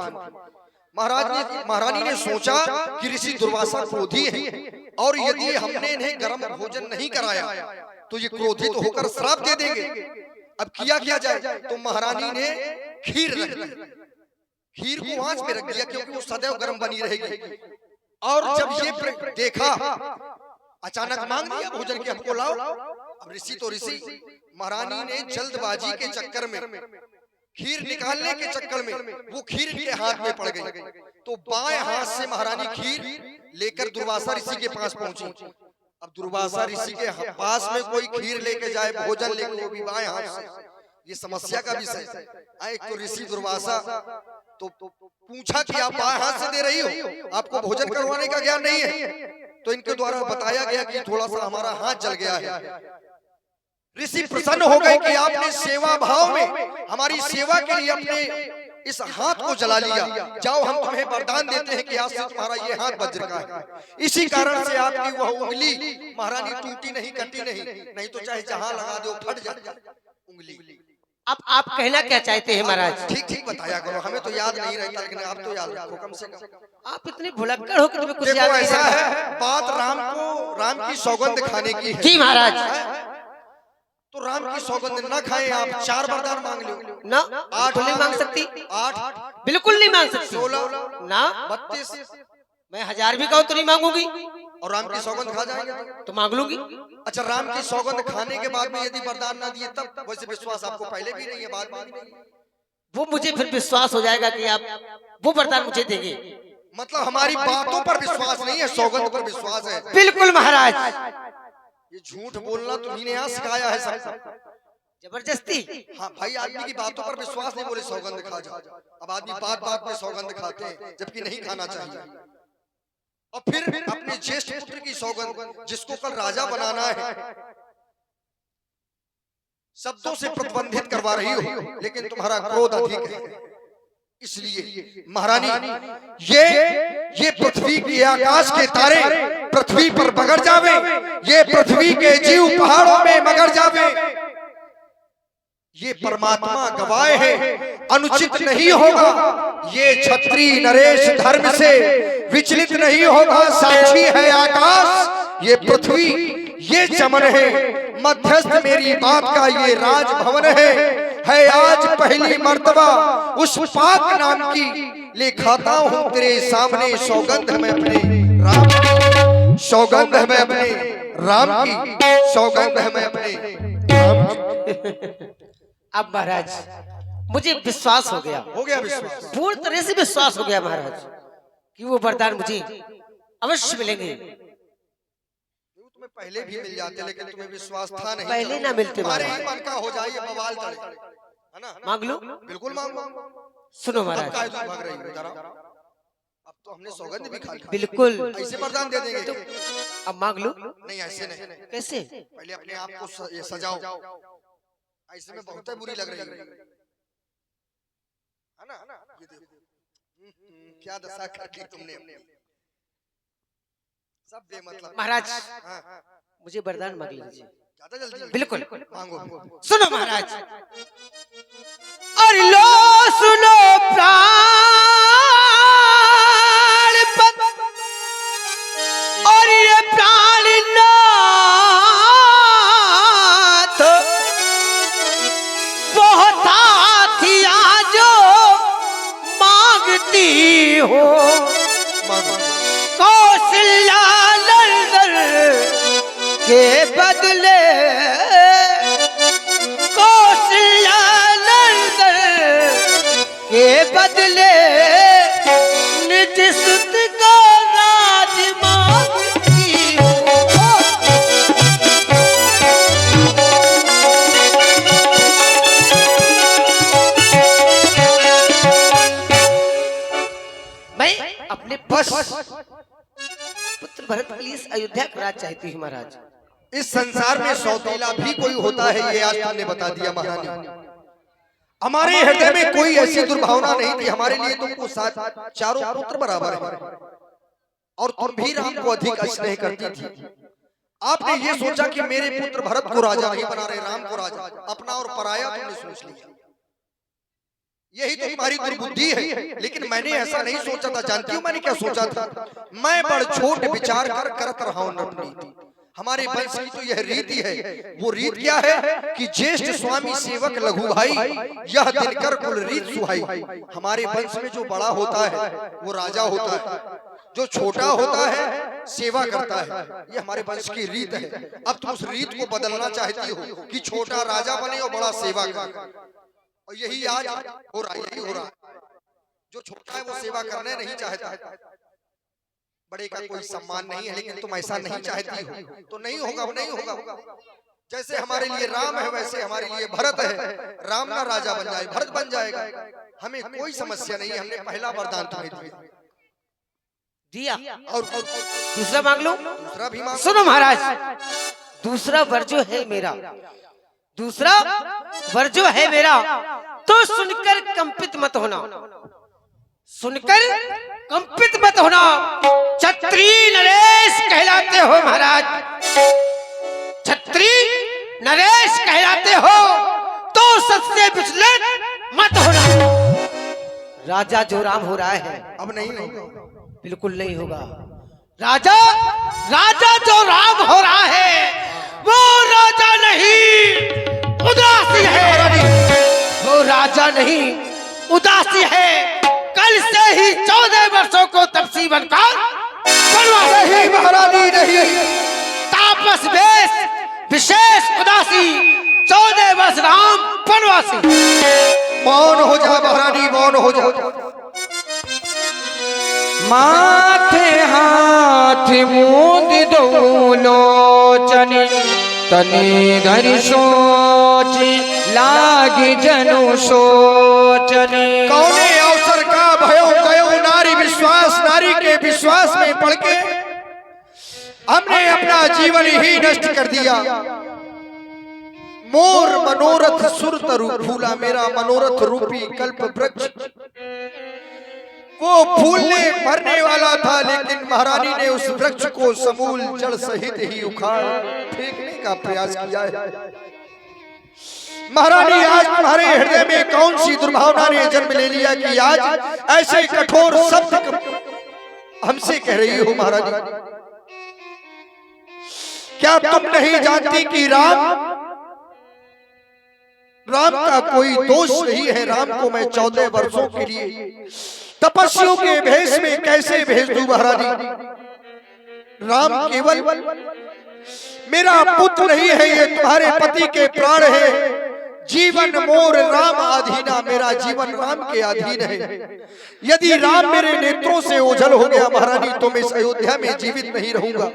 महारानी ने सोचा कि ऋषि दुर्वासा क्रोधी हैं, और यदि हमने इन्हें गर्म भोजन नहीं कराया तो ये क्रोधित होकर श्राप दे देंगे। अब किया क्या जाए? तो महारानी ने खीर रख दी। खीर को आंच में रख दिया क्योंकि वो सदैव गर्म बनी रहेगी। और जब ये देखा, अचानक मांग लिया भोजन की, हमको लाओ। अब ऋषि तो ऋषि, महारानी ने जल्दबाजी के चक्कर में, खीर निकालने के चक्कर में वो खीर इनके हाथ में पड़ गई। तो बाएं हाथ से महारानी खीर लेकर दुर्वासा ऋषि के पास पहुंची अब दुर्वासा ऋषि के पास में कोई खीर लेके जाए, भोजन लेके, वो भी बाएं हाथ से, ये समस्या का विषय है। एक तो ऋषि दुर्वासा तो पूछा कि आप बाएं हाथ से दे रही हो, आपको भोजन करवाने का ज्ञान नहीं है। तो इनके द्वारा बताया गया कि थोड़ा सा हमारा हाथ जल गया है। ऋषि प्रसन्न हो गए कि आपने सेवा भाव में हमारी सेवा के लिए अपने इस हाथ को जला लिया। जाओ, हम तुम्हें वरदान देते हैं कि आज से तुम्हारा ये हाथ वज्र का है। इसी कारण से आपकी वह उंगली महारानी टूटी नहीं, कटी नहीं, नहीं तो चाहे जहां लगा दो फट जाए उंगली। अब आप कहना क्या चाहते हैं महाराज? ठीक ठीक बताया करो, हमें तो याद नहीं रहता, लेकिन आप तो याद रखो कम से कम। आप इतने भुलक्कड़ हो कि तुम्हें कुछ याद देखो नहीं ऐसा रहता। है, बात राम की सौगंध खाने की है। जी महाराज। तो राम की सौगंध न खाएं आप, 4 वरदान मांग लो ना, 8 नहीं मांग सकती, 8 बिल्कुल नहीं मांग सकती। 16 ना, 32 मैं 1000 भी कहूँ तो नहीं मांगूंगी। और राम की सौगंध खा जाएंगे तो मांग लूंगी। अच्छा, राम की सौगंध खाने के बाद में यदि वरदान ना दिए तब? वैसे विश्वास आपको पहले भी नहीं है, बाद में भी नहीं है। वो मुझे फिर विश्वास हो जाएगा कि आप वो वरदान मुझे देंगे। मतलब हमारी बातों पर विश्वास नहीं है, सौगंध पर विश्वास है। बिल्कुल महाराज। ये झूठ बोलना तुम्ही ने यहाँ सिखाया है सबको। जबरदस्ती। हाँ भाई, आदमी की बातों पर विश्वास नहीं, बोले सौगंध खा जाओ। अब आदमी बात बात में सौगंध खाते हैं, जबकि नहीं खाना चाहिए। और फिर अपने ज्येष्ठ पुत्र की सौगंध, जिसको कल राजा बनाना है, शब्दों से प्रतिबंधित करवा रही हो, लेकिन तुम्हारा क्रोध अधिक है। इसलिए महारानी, ये पृथ्वी के आकाश के तारे पृथ्वी पर बगड़ जावे, ये पृथ्वी के जीव पहाड़ों में मगर जावे, ये परमात्मा गवाह है, अनुचित नहीं होगा। ये क्षत्रिय नरेश धर्म से विचलित नहीं होगा। साक्षी है आकाश, ये पृथ्वी, ये चमन है, मध्यस्थ मेरी बात का ये राजभवन है आज पहली मर्तबा उस पाक नाम की ले खाता हूँ तेरे सामने सौगंध में अपने राम की, सौगंध में अपने राम की, सौगंध में अपने राम की। अब महाराज मुझे विश्वास हो गया विश्वास, पूर्ण तरह से विश्वास हो गया महाराज कि वो वरदान मुझे अवश्य मिलेंगे। तुम्हें पहले भी मिल जाते, लेकिन तुम्हें विश्वास था नहीं। पहले ना मिलते हमारे महाराज। ही मन का हो जाए, बवाल तड़े, है ना? मांग लो, बिल्कुल मांगो। सुनो अब महाराज। काहे तुम भाग रही हो? जरा, अब तो हमने सौगंध भी खा ली, बिल्कुल। ऐसे वरदान दे देंगे तो? अब मांग लो। नहीं, ऐसे नहीं। कैसे? पहले अपने आप को ये सजाओ, ऐसे में बहुत बुरी लग रही है ना? ये देखो क्या दशा कर दी तुमने अपनी। सब बेमतलब। महाराज हाँ, मुझे वरदान मांग लीजिए। ज्यादा जल्दी बिल्कुल। मांगो। सुनो महाराज। और लो सुनो प्राणपत, और ये प्राणनाथ बहुत हाथिया जो मांगती हो, मांगो। कौशल्या नंदन के बदले, कौशल्या नंदन के बदले निज सुत को राज मांगती हो। मैं अपने बस पुत्र भरत के लिए इस अयोध्या का राज चाहती हूँ महाराज। इस संसार में सौतेला भी कोई होता है, ये आज तुमने बता दिया महारानी। हमारे हृदय में कोई ऐसी दुर्भावना नहीं थी। हमारे लिए तुमको चारों पुत्र बराबर है, और तुम भी राम को अधिक स्नेह करती थी। आपने ये सोचा कि मेरे पुत्र भरत को राजा नहीं बना रहे, राम को राजा, अपना और पराया तुमने सोच लिया। यही तो तुम्हारी दुर्बुद्धि है। लेकिन मैंने ऐसा नहीं सोचा था। जानती हूँ मैंने क्या सोचा था? मैं बड़ छोट विचार कर करत रहा हूँ नटनीति। हमारे वंश की तो यह रीति है। वो रीत क्या है कि ज्येष्ठ स्वामी सेवक लघु भाई, यह दिनकर कुल रीत सुहाई। हमारे वंश में जो बड़ा होता है वो राजा होता है, जो छोटा होता है सेवा करता है। ये हमारे वंश की रीत है। अब तुम उस रीत को बदलना चाहती हो कि छोटा राजा बने और बड़ा सेवा करे, और यही आज हो रहा है। यही हो रहा है। जो छोटा है वो सेवा करने नहीं चाहता। बड़े का कोई सम्मान नहीं है, लेकिन तुम ऐसा नहीं चाहती हो तो नहीं होगा, नहीं होगा। जैसे हमारे लिए राम है वैसे हमारे लिए भरत है। राम ना राजा बन जाए, भरत बन जाएगा, हमें कोई समस्या नहीं है। हमने पहला वरदान तुम्हें दिया और दूसरा मांग लो। दूसरा भी मांग। सुनो महाराज, दूसरा वर जो है मेरा, दूसरा वर जो है मेरा, तो सुनकर कंपित मत होना, सुनकर कंपित मत होना। छत्री नरेश कहलाते हो महाराज, छत्री नरेश कहलाते हो, तो सबसे विचलित मत होना। राजा जो राम हो रहा है, अब नहीं होगा, बिल्कुल नहीं होगा। राजा राजा जो राम हो रहा है वो राजा नहीं उदासी है, वो राजा नहीं उदासी है। कल से ही 14 वर्षों को तपसी बनकर नहीं महारानी नहीं, तापस वेश विशेष उदासी, 14 वर्ष राम वनवासी। मौन हो जा महारानी, मौन हो जा। माथे हाथ मूंद दो लोचनी, तनि धरि सोच लागी जनु सोचनी। कौने अवसर का भयो गयो नारी विश्वास, नारी के विश्वास में पड़ के हमने अपना जीवन ही नष्ट कर दिया। मोर मनोरथ सुर तरु फूला, मेरा मनोरथ रूपी कल्प वृक्ष वो फूलने भरने वाला था, लेकिन महारानी ने उस वृक्ष को समूल जड़ सहित ही उखाड़ फेंकने का प्रयास किया है। महारानी, आज तुम्हारे हृदय में कौन सी दुर्भावना ने जन्म ले लिया कि आज ऐसे कठोर शब्द हमसे कह रही हो? महारानी, क्या तुम नहीं जानती कि राम का कोई दोष नहीं है? राम को मैं 14 वर्षों के लिए तपस्वियों के भेष में कैसे भेज दूं? महारानी, राम केवल मेरा पुत्र नहीं है, ये तुम्हारे पति के प्राण है। जीवन मोर राम अधीना, मेरा जीवन राम के अधीन है। यदि राम मेरे नेत्रों से ओझल हो गया महारानी, तो मैं इस अयोध्या में जीवित नहीं रहूंगा।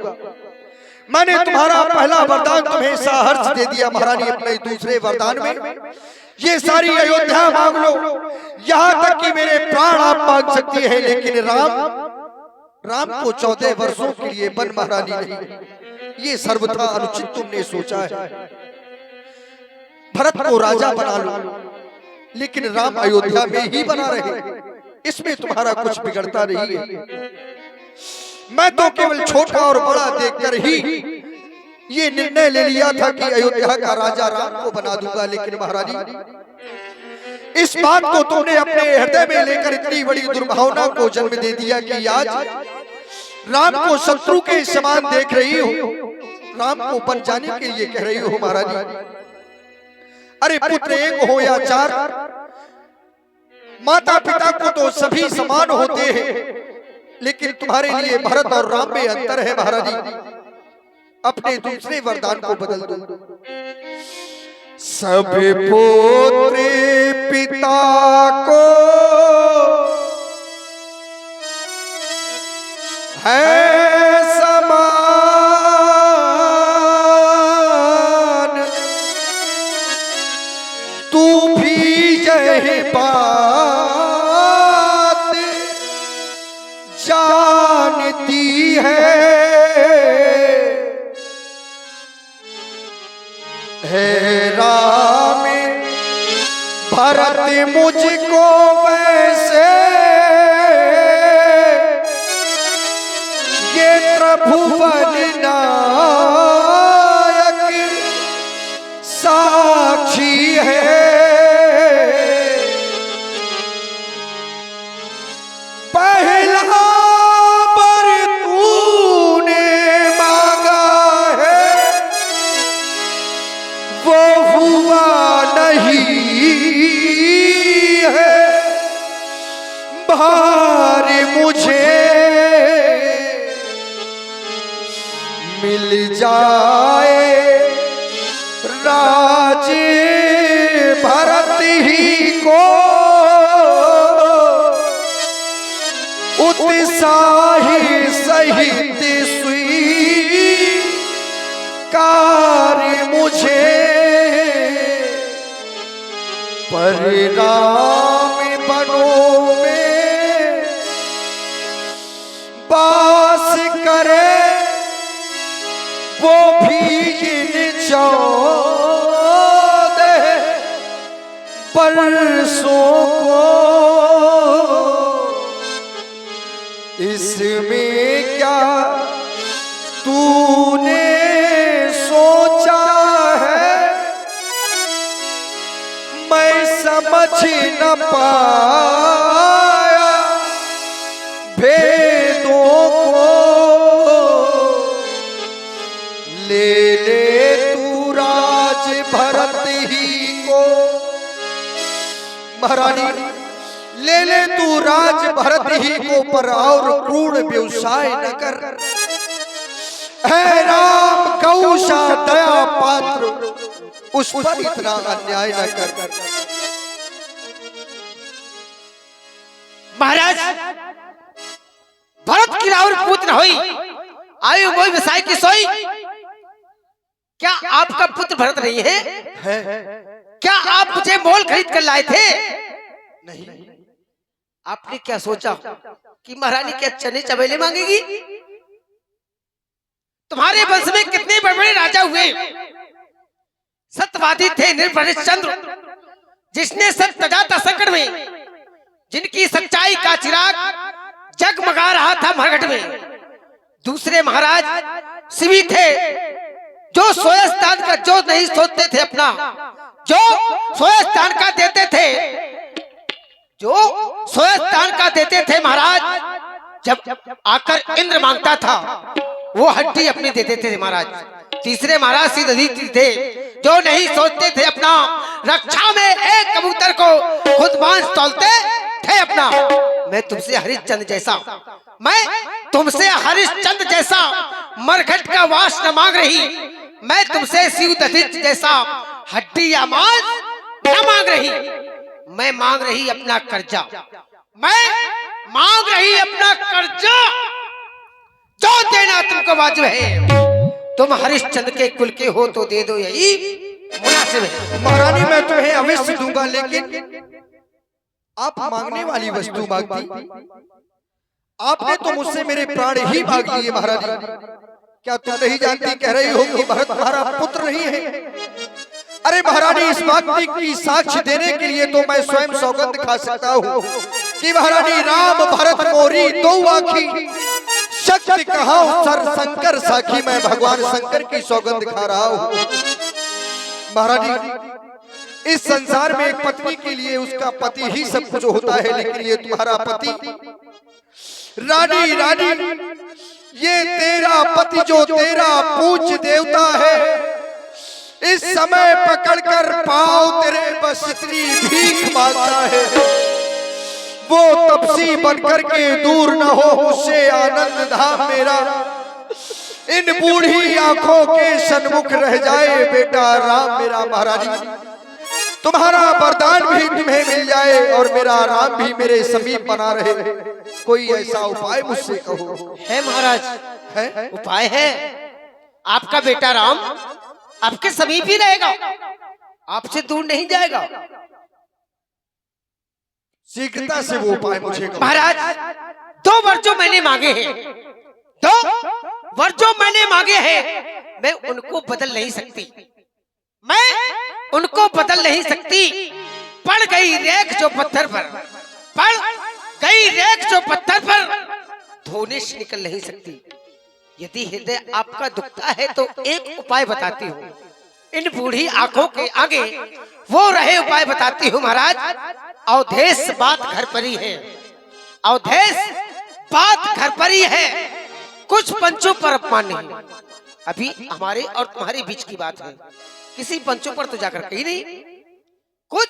मैंने तुम्हारा पहला वरदान तुम्हें साहर्ष दे दिया महारानी, अपने दूसरे वरदान में ये सारी अयोध्या मांग लो, यहाँ तक कि मेरे प्राण आप मांग सकती है, लेकिन राम को 14 वर्षों के लिए बन महारानी नहीं। ये सर्वथा अनुचित तुमने सोचा है। भरत को राजा बना लो, लेकिन राम अयोध्या में ही बना रहे, इसमें तुम्हारा कुछ बिगड़ता नहीं है। मैं तो केवल छोटा और बड़ा देखकर ही ये निर्णय ले लिया था कि अयोध्या का राजा राम को बना दूंगा, लेकिन महारानी, इस बात को तुमने अपने हृदय में लेकर इतनी बड़ी दुर्भावना को जन्म दे दिया कि आज राम को शत्रु के समान देख रही हो, राम को बन जाने के लिए कह रही हो। महारानी, अरे पुत्र एक हो या 4, माता पिता को तो सभी समान होते हैं, लेकिन तुम्हारे लिए भरत और राम में अंतर है। महारानी, अपने दूसरे वरदान को बदल दो। सब पुत्र पिता को है समान, तू भी यही बात जानती है। राम भरत मुझको वैसे ये त्रिभुवन नायक साक्षी है। पहला वर तूने मांगा है वो हुआ नहीं है, भार मुझे मिल जाए राज भरत ही को, उत्साही सहित स्वीकार मुझे परिणाम बनों में बास करे वो भी इन 14 बरसों को। इसमें क्या तूने सोचा है मैं समझ न पाया भेदों को। ले ले तू राज भरत ही को। महारानी ले ले तू राज भरत ही को पर और क्रूर व्यवसाय न कर। है राम गौशा दया पात्र उस पर इतना अन्याय न कर। महाराज भरत की राउर पूत न होई आयु मोई विसाई की सोई। क्या आपका पुत्र भरत नहीं है? क्या आप मुझे मोल खरीद कर लाए थे? नहीं। आपने क्या सोचा कि महारानी क्या चने चमेले मांगेगी? तुम्हारे वंश में कितने बड़े बड़े राजा हुए। सत्यवादी थे निर्भरित चंद्र जिसने सत्य तजाता संकट में जिनकी सच्चाई का चिराग जगमगा रहा था मरघट में। दूसरे महाराज शिवी थे जो सोयस्तान का जो नहीं सोचते थे अपना, जो सोयस्तान का देते थे, जो सोयस्तान का देते थे महाराज। जब आकर इंद्र मांगता था वो हड्डी अपनी देते थे महाराज। तीसरे महाराज सिद्धि थे जो नहीं सोचते थे अपना, रक्षा में एक कबूतर को खुद मांस तौलते थे अपना। मैं तुमसे हरिश्चंद्र जैसा, मैं तुमसे हरिश्चंद्र जैसा मरघट का वास न मांग रही। मैं तुमसे शिवदत्त जैसा हड्डी या मांस न मांग रही। मैं मांग रही अपना कर्जा। मैं मांग रही अपना कर्जा जो देना तुमको वाजिब है। तुम हरिश्चंद्र के कुल के हो तो दे दो, यही मुनासिब है। महारानी मैं तुम्हें अवश्य दूंगा लेकिन आप मांगने वाली वस्तु मांगती। आपने तो मुझसे मेरे प्राण ही मांग लिए महारानी। क्या तुम नहीं जानती कह रही हो कि भरत तुम्हारा पुत्र नहीं है? अरे महारानी इस बात की साक्ष्य देने के लिए तो मैं स्वयं सौगंध खा सकता हूँ कि महारानी राम भरत मोरी दो आखी शक्ति कहा सर शंकर साखी। मैं भगवान शंकर की सौगंध खा रहा हूँ। महारानी इस संसार में एक पत्नी के लिए उसका पति ही सब कुछ होता है, लेकिन ये तुम्हारा पति रानी रानी ये तेरा पति जो तेरा पूज्य देवता है इस समय पकड़कर पाँव तेरे बस इतनी भीख मांगता है। वो तपसी बनकर के दूर न हो मुझसे आनंद धाम मेरा। इन बूढ़ी आंखों के सन्मुख रह जाए बेटा राम मेरा। महारानी तुम्हारा वरदान भी तुम्हें मिल जाए और मेरा राम भी मेरे समीप बना रहे। कोई ऐसा उपाय मुझसे कहो। है महाराज, है उपाय है। आपका बेटा राम आपके समीप ही रहेगा, आपसे दूर नहीं जाएगा। शीघ्रता से वो उपाय मुझे कहो। महाराज 2 वर जो मैंने मांगे हैं, 2 वर जो मैंने मांगे हैं, मैं उनको बदल नहीं सकती। मैं उनको बदल नहीं सकती। पड़ गई रेख जो पत्थर पर, पड़ गई रेख जो पत्थर पर धोने से निकल नहीं सकती। यदि हृदय आपका दुखता है तो एक उपाय बताती हूँ। इन बूढ़ी आंखों के आगे वो रहे उपाय बताती हूँ महाराज। अवधेश बात घर पर ही है, अवधेश बात घर पर ही है। कुछ पंचों पर अपमान नहीं। अभी हमारे और तुम्हारे बीच की बात है, किसी पंचों पर तो जाकर कही नहीं। कुछ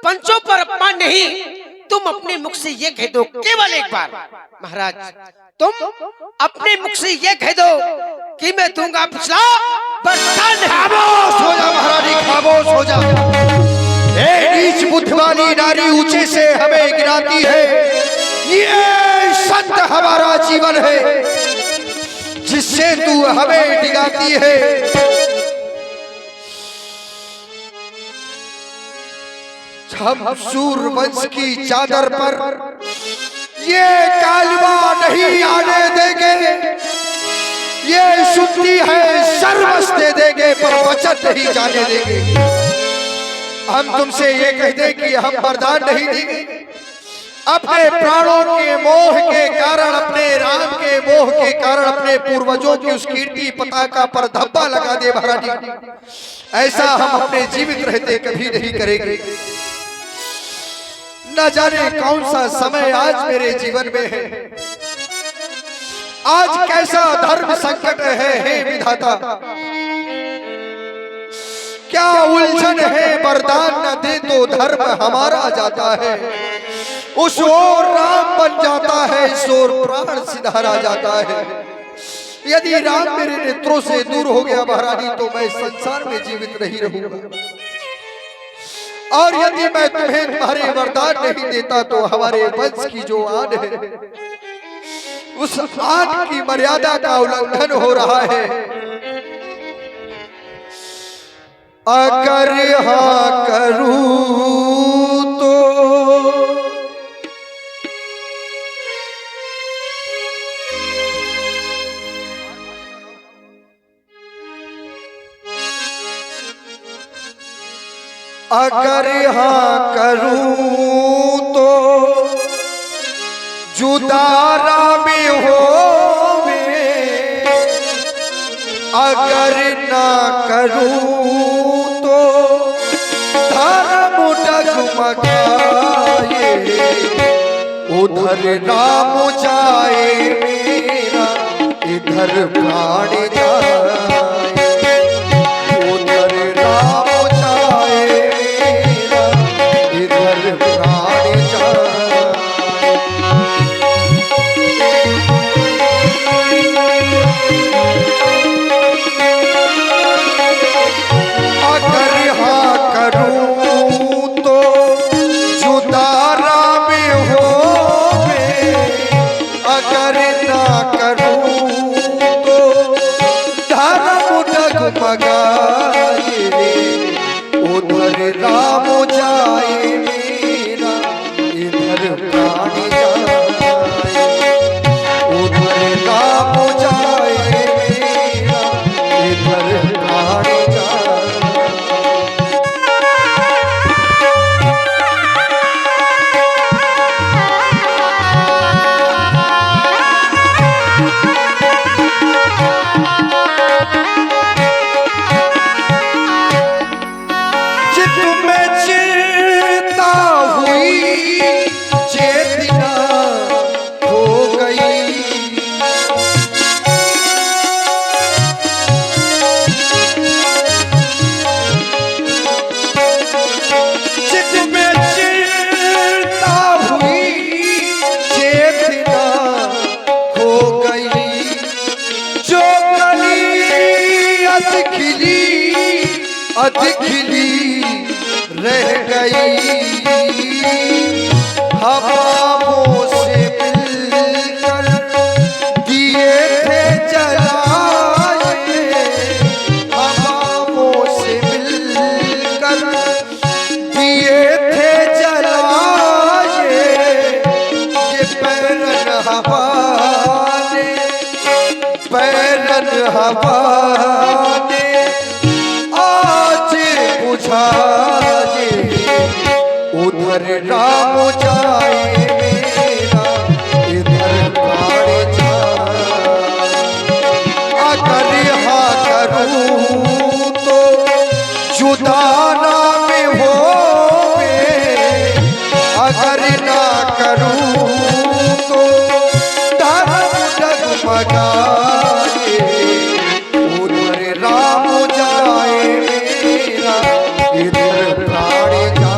पंचों पर अपमान नहीं। तुम अपने मुख से ये कह दो केवल एक बार महाराज, तुम अपने मुख से ये कह दो कि मैं दूंगा पिछला बरसात। खामोश हो जा महारानी, खामोश हो जा। नीच बुद्ध वाली नारी ऊंचे से हमें गिराती है। ये सत्य हमारा जीवन है। से तू हमें डिगाती है। हम सूरवंश की चादर पर ये कालवा नहीं आने देंगे, ये सुनती है सर्वस्व दे देंगे पर वचन नहीं जाने देंगे। हम तुमसे ये कह दें कि हम वरदान नहीं देंगे, अपने प्राणों के मोह के कारण, अपने राम के मोह के कारण, अपने पूर्वजों की उस कीर्ति पताका पर धब्बा लगा दे महारानी, ऐसा हम अपने जीवित रहते कभी नहीं करेंगे। न जाने कौन सा समय आज मेरे जीवन में है, आज कैसा धर्म संकट है हे विधाता, क्या उलझन है, वरदान न दे तो धर्म हमारा जाता है। उस ओर राम बन जाता है, इस ओर प्राण सिधारा जाता है। यदि राम मेरे नेत्रों से दूर हो गया महारानी तो मैं संसार में जीवित नहीं रहूंगा, और यदि मैं तुम्हें तुम्हारे वरदान नहीं देता तो हमारे वंश की जो आन है, उस आन की मर्यादा का उल्लंघन हो रहा है। अगर हाँ करूं तो अगर हाँ करूं तो जुदारा में हो, अगर ना करूं तो धर्म डगमगाए, उधर राम जाए मेरा, इधर प्राण जाए, उधर राम जाए मेरा, इधर प्राण जाए। अगर हाँ करूं तो जुदारा में हो, अगर ना करूं तो धर्म डगमगाए, उधर राम जाए मेरा, इधर प्राण जाए, उधर राम जाए मेरा, इधर प्राण जाए। चित्त में चिंता हुई, चेतना हो गई, चित्त में चिंता हुई, चेतना हो गई, जो कली अध खिली रह गई, हवाओं से मिलकर दिए थे जलाए, हवाओं से मिलकर दिए थे जलाए, ये पैरन हवा ने, पैरन हवा ने आज बुझाए, उधर राम जाए मेरा, इधर प्राण जाए। अगर हाँ करूं तो जुदाना में हो, अगर ना करूं तो धर्म डगमगाए, उधर राम जाए मेरा, इधर प्राण जाए।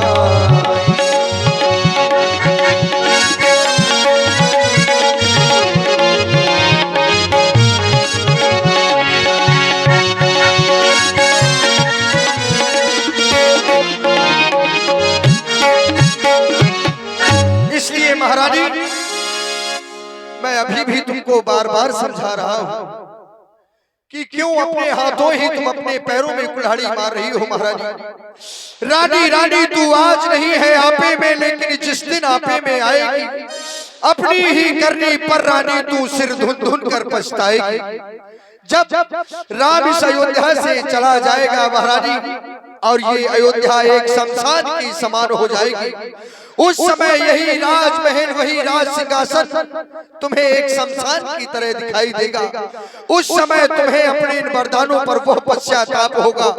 इसलिए महारानी मैं अभी भी तुमको बार बार समझा रहा हूं कि क्यों अपने हाथों ही तुम अपने पैरों में कुल्हाड़ी मार रही हो महारानी। रानी रानी तू आज नहीं है आपे में, लेकिन जिस दिन आपे में आएगी अपनी ही करनी पर रानी तू सिर धुन धुन कर पछताएगी। जब राम इस अयोध्या से चला जाएगा महारानी और ये अयोध्या एक शमशान की समान हो जाएगी, उस समय यही राजमहल वही राज सिंहासन तुम्हें एक शमशान की तरह दिखाई देगा। उस समय तुम्हें अपने इन वरदानों पर वो पश्चाताप होगा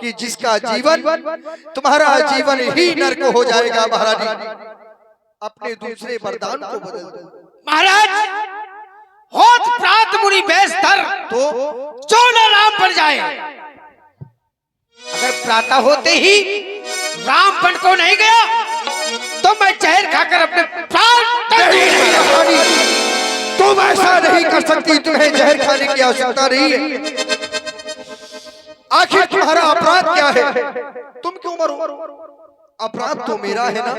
कि जिसका जीवन तुम्हारा जीवन ही नरक हो जाएगा। महारानी अपने दूसरे वरदान को बदल दो। महाराज होत प्रात मुनि बेस्तर तो जो न राम बन जाए। अगर प्रातः होते ही राम बन को नहीं गया तो मैं जहर खाकर अपने प्राण त्याग दूंगा। तुम ऐसा नहीं कर सकती, तुम्हें जहर खाने की आवश्यकता नहीं है। आखिर तुम्हारा अपराध क्या है? तुम क्यों मरो? अपराध तो मेरा है ना।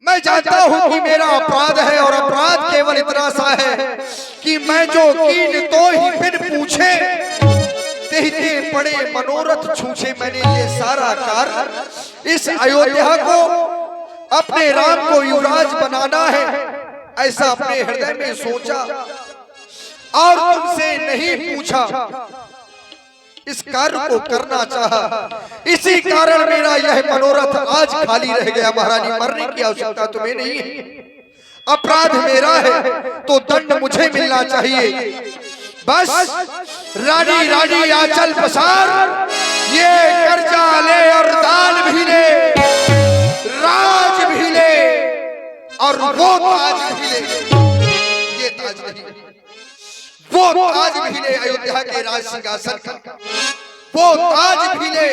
मैं जानता हूं कि मेरा अपराध है और अपराध केवल इतना सा है कि मैं जो कीन तो ही बिन पूछे तेहते बड़े मनोरथ छूछे। मैंने ये सारा कार्य इस अयोध्या को अपने राम को युवराज बनाना है ऐसा अपने हृदय में सोचा और तुमसे नहीं पूछा, इस कार्य को करना चाहा। इसी कारण मेरा यह मनोरथ आज खाली रह गया। महारानी मरने की आवश्यकता तुम्हें नहीं है, अपराध मेरा है तो दंड मुझे मिलना चाहिए। बस रानी रानी आंचल पसार, ये कर्जा ले और दान भी ले, राज भी ले और वो ताज भी ले। ये ताज नहीं, वो ताज भी ले अयोध्या के राज सिंहासन का, वो ताज भी ले।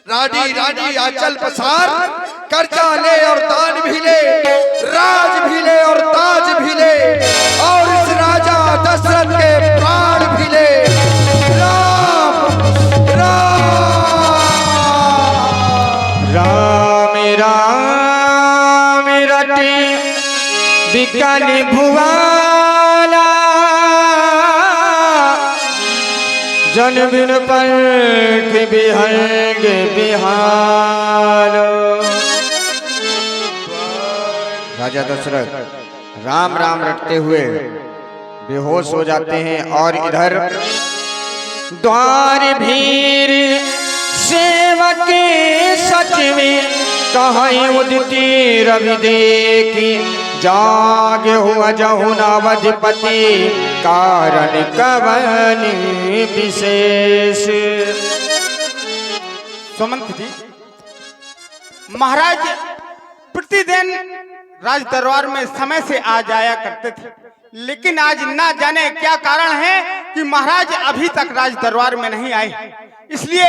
रानी रानी आंचल पसार, कर्जा ले और दान भी ले, राज भी ले और ताज भी ले और इस राजा दशरथ के प्राण भी ले। राम राम राम रटे बिकल भुवाला, जन बिन पर के बिहंग बिहार। राजा दशरथ राम राम रटते हुए बेहोश हो जाते हैं और इधर द्वार भीर सेवक सचिव कहीं उदिती रवि देखी, जाग हुआ जहु नवधिपति कारण कवन विशेष। सुमंत जी, महाराज प्रतिदिन राज दरबार में समय से आ जाया करते थे, लेकिन आज ना जाने क्या कारण है कि महाराज अभी तक राज दरबार में नहीं आए। इसलिए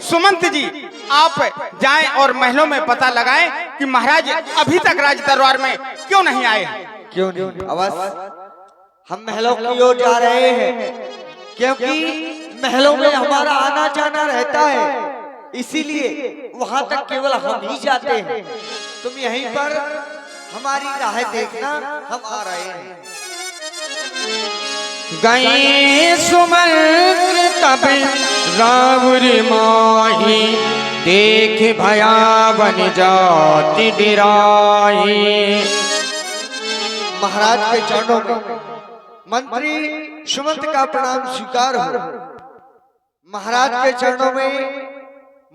सुमंत जी आप जाएं और महलों में पता लगाएं कि महाराज अभी तक राज दरबार में क्यों नहीं आए। क्यों नहीं? अवश्य हम महलों की ओर जा रहे हैं, क्योंकि महलों में हमारा आना जाना रहता है, इसीलिए वहां तक केवल हम ही जाते हैं। तुम यहीं पर हमारी राह देखना, हम आ रहे हैं। गए सुमंत्र तब रावण माही, देख भयावन जाति डिराही। महाराज के चरणों में मंत्री सुमंत का प्रणाम स्वीकार हो। महाराज के चरणों में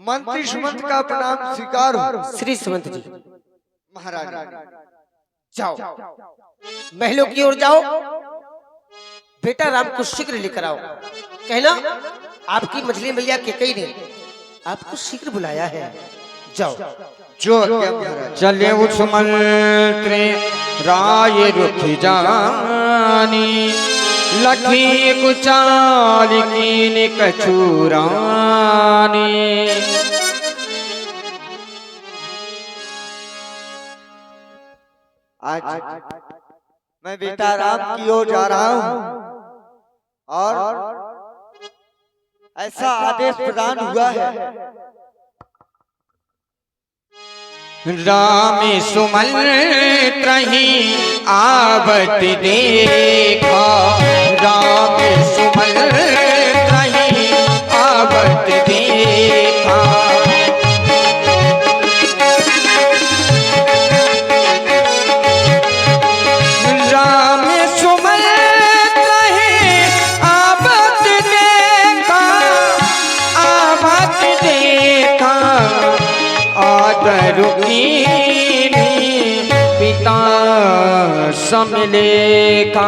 मंत्री सुमंत का प्रणाम स्वीकार हो। श्री सुमंत जी महाराज जाओ, महलों की ओर जाओ, बेटा राम को शीघ्र लेकर आओ। कहना आपकी मछली मैया केकई ने आपको शीघ्र बुलाया है, जाओ। जो महाराज चले उस मंत्र राय रुख जानी, लखी कुचाल कीन कछुरानी। आज मैं बेटा राम की ओर जा रहा हूँ और ऐसा आदेश प्रदान हुआ है राम सुमन त्रही आवत देखा, राम सुमन त्रही आवत देखा। राम सुमन त्रही आवत देखा, आवत देखा। आदर की पिता समलेखा।